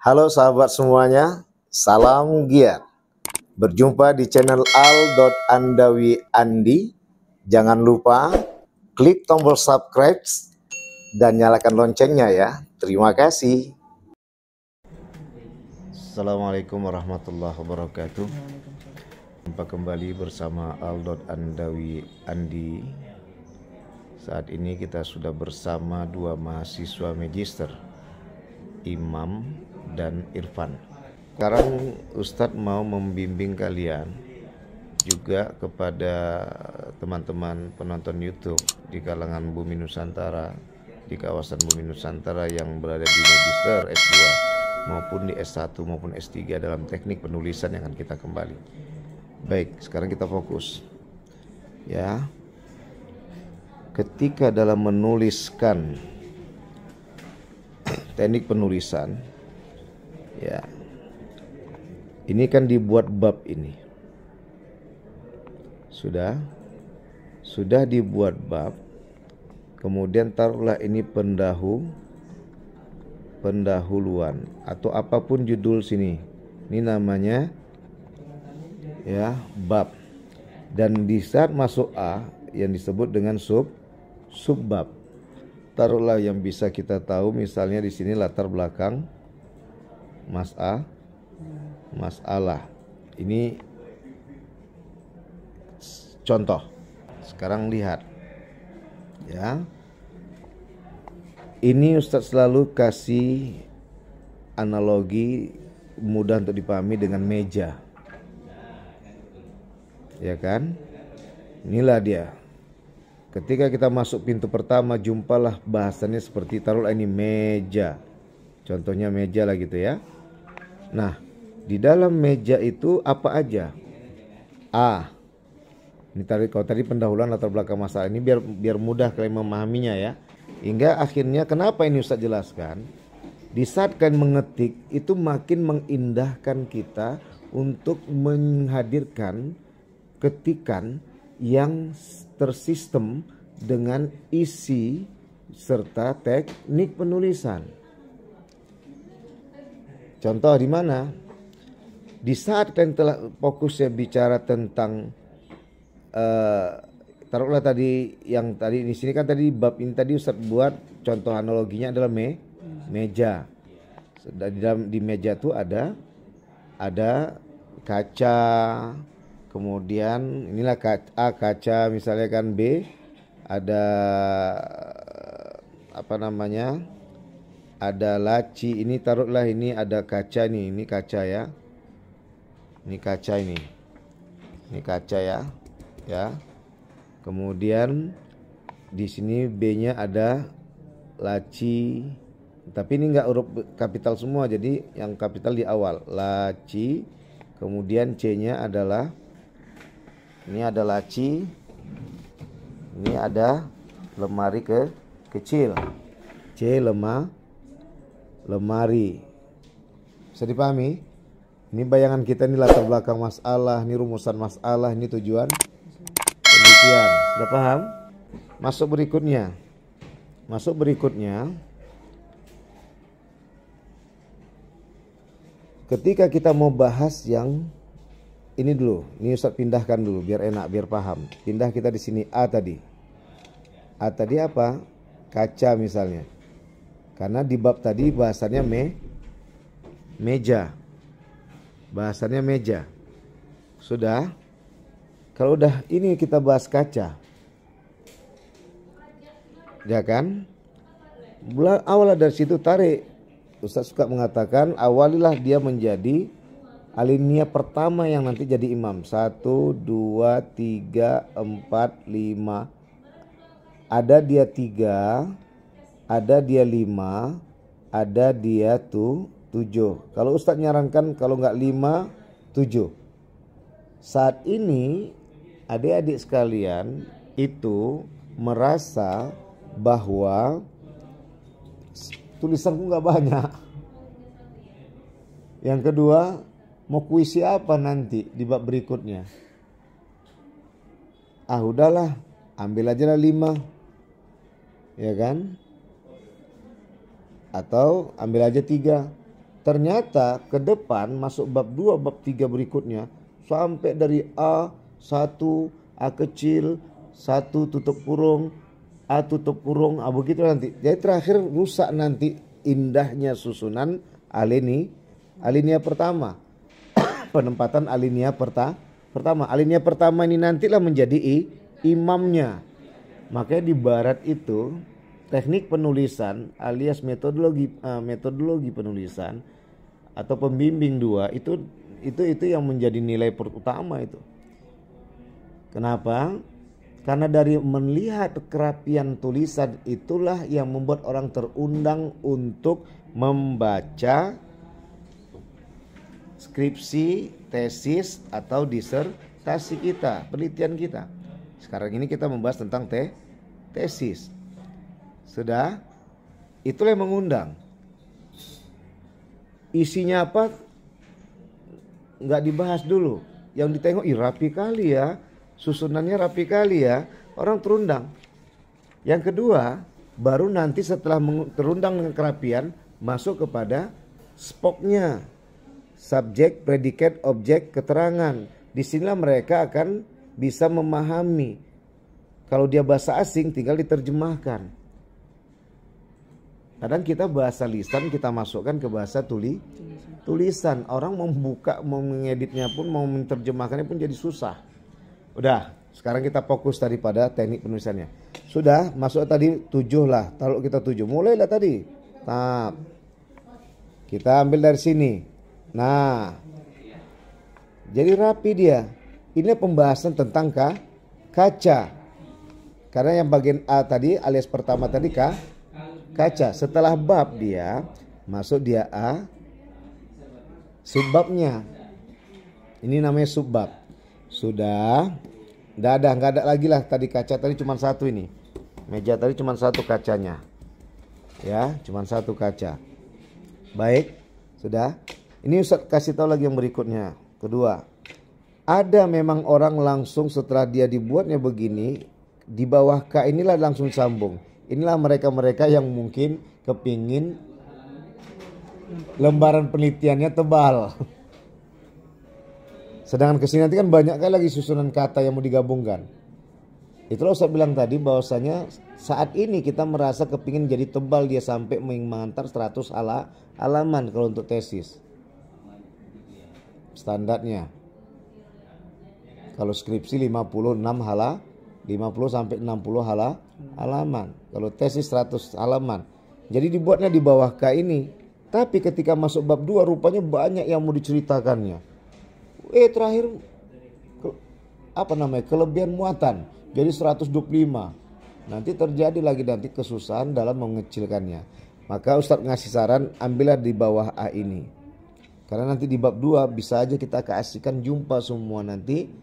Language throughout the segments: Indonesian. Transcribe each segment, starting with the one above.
Halo sahabat semuanya, salam giat. Berjumpa di channel Al.Andawi Andi. Jangan lupa klik tombol subscribe dan nyalakan loncengnya ya. Terima kasih. Assalamualaikum warahmatullahi wabarakatuh. Jumpa kembali bersama Al.Andawi Andi. Saat ini kita sudah bersama dua mahasiswa magister, Imam dan Irfan. Sekarang Ustadz mau membimbing kalian juga kepada teman-teman penonton YouTube di kalangan Bumi Nusantara, di kawasan Bumi Nusantara yang berada di magister S2 maupun di S1 maupun S3 dalam teknik penulisan yang akan kita kembali. Baik, sekarang kita fokus ya. Ketika dalam menuliskan teknik penulisan ya, ini kan dibuat bab ini sudah dibuat bab, kemudian taruhlah ini pendahuluan atau apapun judul sini, ini namanya ya bab, dan di saat masuk A yang disebut dengan subbab. Taruhlah yang bisa kita tahu, misalnya di sini latar belakang masalah. Ini contoh. Sekarang lihat ya. Ini Ustadz selalu kasih analogi mudah untuk dipahami dengan meja. Ya kan? Inilah dia. Ketika kita masuk pintu pertama, jumpalah bahasannya seperti taruhlah ini meja. Contohnya meja lah gitu ya. Nah, di dalam meja itu apa aja? A. Ini kalau tadi pendahuluan latar belakang masalah, ini biar mudah kalian memahaminya ya. Hingga akhirnya kenapa ini Ustaz jelaskan? Di saat kalian mengetik itu makin mengindahkan kita untuk menghadirkan ketikan yang tersistem dengan isi serta teknik penulisan. Contoh di mana? Di saat kalian telah fokusnya bicara tentang taruhlah tadi yang tadi di sini kan tadi bab ini tadi Ustaz buat contoh analoginya adalah meja. Di meja itu ada kaca, kemudian inilah kaca misalnya kan, B ada apa namanya, ada laci, ini taruhlah ini ada kaca nih, ini kaca ya, ini kaca ini kaca ya. Kemudian di sini B-nya ada laci, tapi ini enggak huruf kapital semua, jadi yang kapital di awal, laci. Kemudian C-nya adalah ini ada laci, ini ada lemari kecil, C lemari. Bisa dipahami? Ini bayangan kita, ini latar belakang masalah, ini rumusan masalah, ini tujuan penelitian. Sudah paham? Masuk berikutnya. Ketika kita mau bahas yang ini dulu, ini Ustaz pindahkan dulu biar enak, biar paham. Pindah kita di sini A tadi. A tadi apa? Kaca misalnya. Karena di bab tadi bahasannya meja. Bahasannya meja. Sudah? Kalau udah ini kita bahas kaca. Ya kan? Awalnya dari situ tarik. Ustaz suka mengatakan awalilah dia menjadi alinea pertama yang nanti jadi imam. 1, 2, 3, 4, 5. Ada dia 3, ada dia 5, ada dia 7. Kalau Ustadz nyarankan kalau nggak 5, 7. Saat ini adik-adik sekalian itu merasa bahwa tulisanku nggak banyak. Yang kedua, mau puisi apa nanti di bab berikutnya? Udahlah, ambil aja lah 5. Ya kan? Atau ambil aja 3. ternyata ke depan masuk bab 2, bab 3 berikutnya sampai dari A1, A kecil, 1 tutup kurung, A tutup kurung, begitu nanti. Jadi terakhir rusak nanti indahnya susunan alinea pertama. Penempatan alinea pertama. Alinea pertama ini nantilah menjadi imamnya. Makanya di barat itu teknik penulisan alias metodologi penulisan atau pembimbing 2 itu yang menjadi nilai utama itu. Kenapa? Karena dari melihat kerapian tulisan itulah yang membuat orang terundang untuk membaca skripsi, tesis atau disertasi kita, penelitian kita. Sekarang ini kita membahas tentang tesis. Sudah? Itulah yang mengundang. Isinya apa? Nggak dibahas dulu. Yang ditengok, rapi kali ya. Susunannya rapi kali ya. Orang terundang. Yang kedua, baru nanti setelah terundang dengan kerapian, masuk kepada spoknya. Subjek, predikat, objek, keterangan. Disinilah mereka akan bisa memahami. Kalau dia bahasa asing tinggal diterjemahkan. Kadang kita bahasa lisan kita masukkan ke bahasa tulisan. Orang mau membuka, mau mengeditnya pun, mau menerjemahkannya pun jadi susah. Udah, sekarang kita fokus daripada teknik penulisannya. Sudah, masuk tadi 7 lah. Taruh kita 7. Mulailah tadi. Nah, kita ambil dari sini. Nah, jadi rapi dia. Ini pembahasan tentang kaca. Karena yang bagian A tadi alias pertama tadi kaca. Setelah bab dia masuk dia A, subbabnya. Ini namanya subbab. Sudah, nggak ada lagi lah tadi kaca tadi cuma satu ini. Meja tadi cuma satu kacanya. Ya, cuma satu kaca. Baik, sudah. Ini Ustaz kasih tahu lagi yang berikutnya. Kedua, ada memang orang langsung setelah dia dibuatnya begini, di bawah K inilah langsung sambung. Inilah mereka-mereka yang mungkin kepingin lembaran penelitiannya tebal. Sedangkan kesini nanti kan banyak kali lagi susunan kata yang mau digabungkan. Itulah saya bilang tadi bahwasanya saat ini kita merasa kepingin jadi tebal dia sampai mengantar 100 halaman kalau untuk tesis. Standarnya. Kalau skripsi 56 50 sampai 60 halaman. Kalau tesis 100 halaman. Jadi dibuatnya di bawah K ini. Tapi ketika masuk bab 2 rupanya banyak yang mau diceritakannya. Terakhir kelebihan muatan. Jadi 125. Nanti terjadi lagi kesusahan dalam mengecilkannya. Maka Ustadz ngasih saran ambillah di bawah A ini. Karena nanti di bab 2 bisa aja kita kasihkan jumpa semua nanti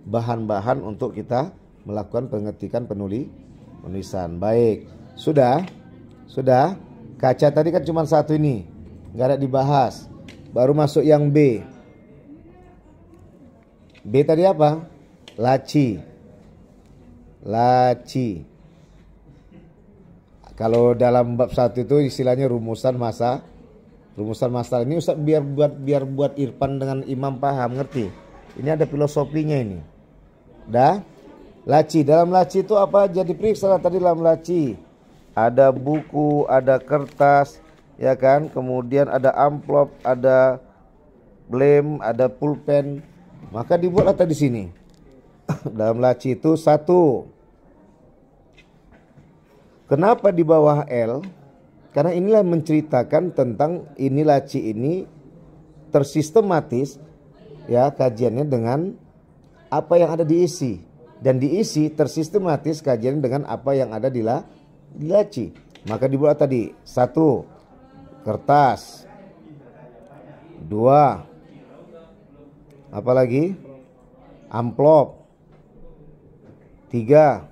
bahan-bahan untuk kita melakukan pengetikan penulisan. Baik, sudah. Kaca tadi kan cuma satu ini, nggak ada dibahas. Baru masuk yang B. B tadi apa? Laci. Kalau dalam bab 1 itu istilahnya rumusan masalah ini Ustaz biar buat Irfan dengan Imam paham, ngerti. Ini ada filosofinya ini. Laci. Dalam laci itu apa aja diperiksa tadi dalam laci. Ada buku, ada kertas, ya kan? Kemudian ada amplop, ada lem, ada pulpen. Maka dibuatlah tadi sini. Dalam laci itu 1. Kenapa di bawah L? Karena inilah menceritakan tentang ini laci ini tersistematis ya kajiannya dengan apa yang ada diisi. Dan diisi tersistematis kajiannya dengan apa yang ada di laci. Maka dibuat tadi 1 kertas, 2 apa lagi? Amplop, 3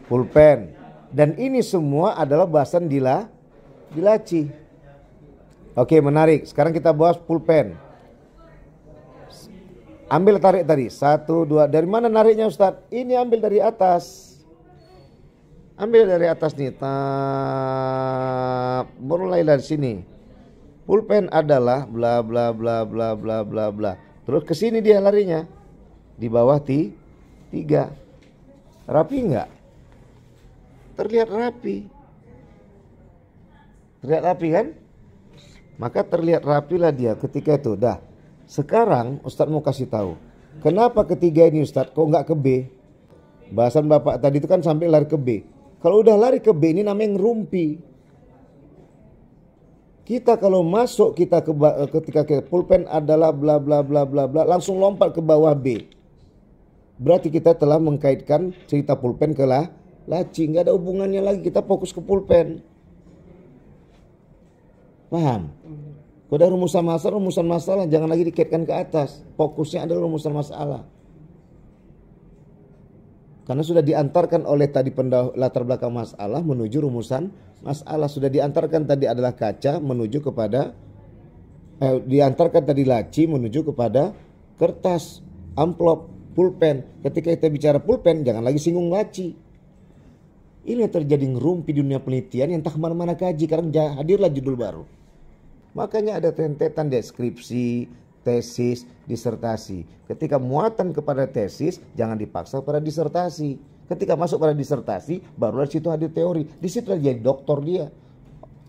pulpen. Dan ini semua adalah bahasan di laci. Oke, menarik. Sekarang kita bahas pulpen. Ambil tarik tadi 1, 2. Dari mana nariknya Ustadz? Ini ambil dari atas. Ambil dari atas nih. Mulai dari sini. Pulpen adalah bla bla bla bla bla bla bla. Terus ke sini dia larinya. Di bawah 3. Rapi nggak? Terlihat rapi. Terlihat rapi kan? Maka terlihat rapilah dia ketika itu. Dah. Sekarang Ustadz mau kasih tahu. Kenapa ketiga ini Ustadz kok nggak ke B? Bahasan Bapak tadi itu kan sampai lari ke B. Kalau udah lari ke B ini namanya ngerumpi. Kita kalau masuk ketika ke pulpen adalah bla bla bla bla bla langsung lompat ke bawah B. Berarti kita telah mengkaitkan cerita pulpen ke laci, nggak ada hubungannya lagi, kita fokus ke pulpen. Paham? Kalau ada rumusan masalah jangan lagi dikaitkan ke atas. Fokusnya adalah rumusan masalah. Karena sudah diantarkan oleh tadi latar belakang masalah menuju rumusan masalah. Sudah diantarkan tadi adalah kaca menuju kepada diantarkan tadi laci menuju kepada kertas, amplop, pulpen. Ketika kita bicara pulpen jangan lagi singgung laci. Ini yang terjadi ngerumpi di dunia penelitian yang tak kemana-mana kaji karena hadirlah judul baru. Makanya ada rentetan deskripsi, tesis, disertasi. Ketika muatan kepada tesis, jangan dipaksa pada disertasi. Ketika masuk pada disertasi, barulah di situ hadir teori. Di situ jadi doktor dia.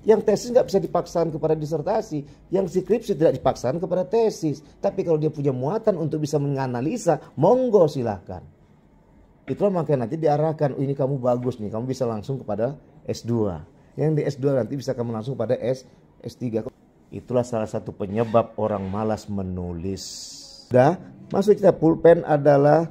Yang tesis nggak bisa dipaksakan kepada disertasi. Yang skripsi tidak dipaksakan kepada tesis. Tapi kalau dia punya muatan untuk bisa menganalisa, monggo silahkan. Itulah makanya nanti diarahkan, ini kamu bagus nih, kamu bisa langsung kepada S2. Yang di S2 nanti bisa kamu langsung pada S3. Itulah salah satu penyebab orang malas menulis. Dah, maksud kita pulpen adalah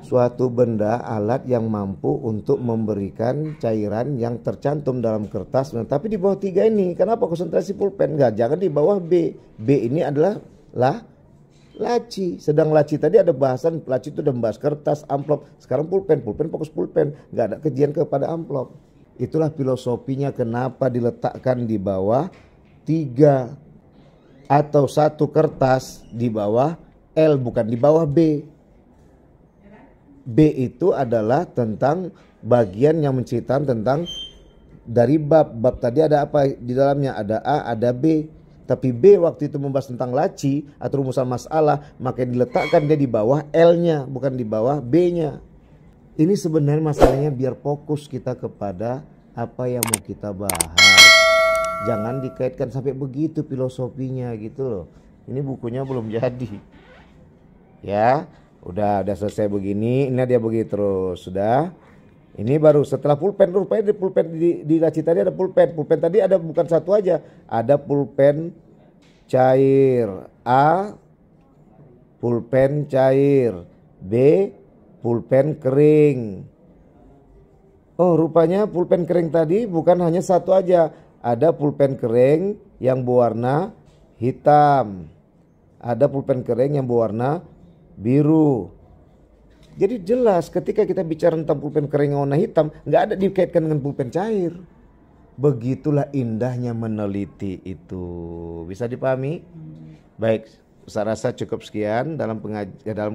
suatu benda, alat yang mampu untuk memberikan cairan yang tercantum dalam kertas. Tapi di bawah 3 ini, kenapa konsentrasi pulpen? Enggak, jangan di bawah B. B ini adalah laci. Sedang laci tadi ada bahasan, laci itu udah membahas kertas, amplop. Sekarang pulpen fokus pulpen. Enggak ada kajian kepada amplop. Itulah filosofinya kenapa diletakkan di bawah 3 atau 1 kertas di bawah L, bukan di bawah B. B itu adalah tentang bagian yang menceritakan tentang dari bab. Bab tadi ada apa di dalamnya? Ada A, ada B. Tapi B waktu itu membahas tentang laci atau rumusan masalah, maka diletakkan dia di bawah L-nya, bukan di bawah B-nya. Ini sebenarnya masalahnya biar fokus kita kepada apa yang mau kita bahas. Jangan dikaitkan sampai begitu filosofinya gitu loh. Ini bukunya belum jadi. Ya, udah selesai begini, ini dia begitu terus. Sudah. Ini baru setelah pulpen, rupanya di pulpen di laci tadi ada pulpen. Pulpen tadi ada bukan satu aja. Ada pulpen cair. A, pulpen cair. B, pulpen kering. Oh, rupanya pulpen kering tadi bukan hanya satu aja. Ada pulpen kering yang berwarna hitam. Ada pulpen kering yang berwarna biru. Jadi jelas ketika kita bicara tentang pulpen kering yang warna hitam, nggak ada dikaitkan dengan pulpen cair. Begitulah indahnya meneliti itu. Bisa dipahami? Baik, saya rasa cukup sekian dalam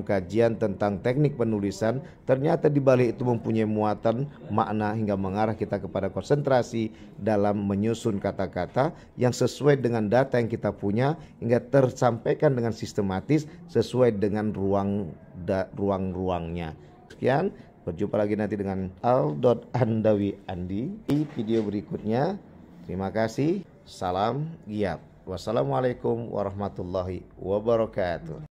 kajian tentang teknik penulisan. Ternyata di balik itu mempunyai muatan makna hingga mengarah kita kepada konsentrasi dalam menyusun kata-kata yang sesuai dengan data yang kita punya hingga tersampaikan dengan sistematis sesuai dengan ruang-ruangnya. Sekian, berjumpa lagi nanti dengan Al.Andawi Andi di video berikutnya. Terima kasih. Salam giat. Wassalamualaikum warahmatullahi wabarakatuh.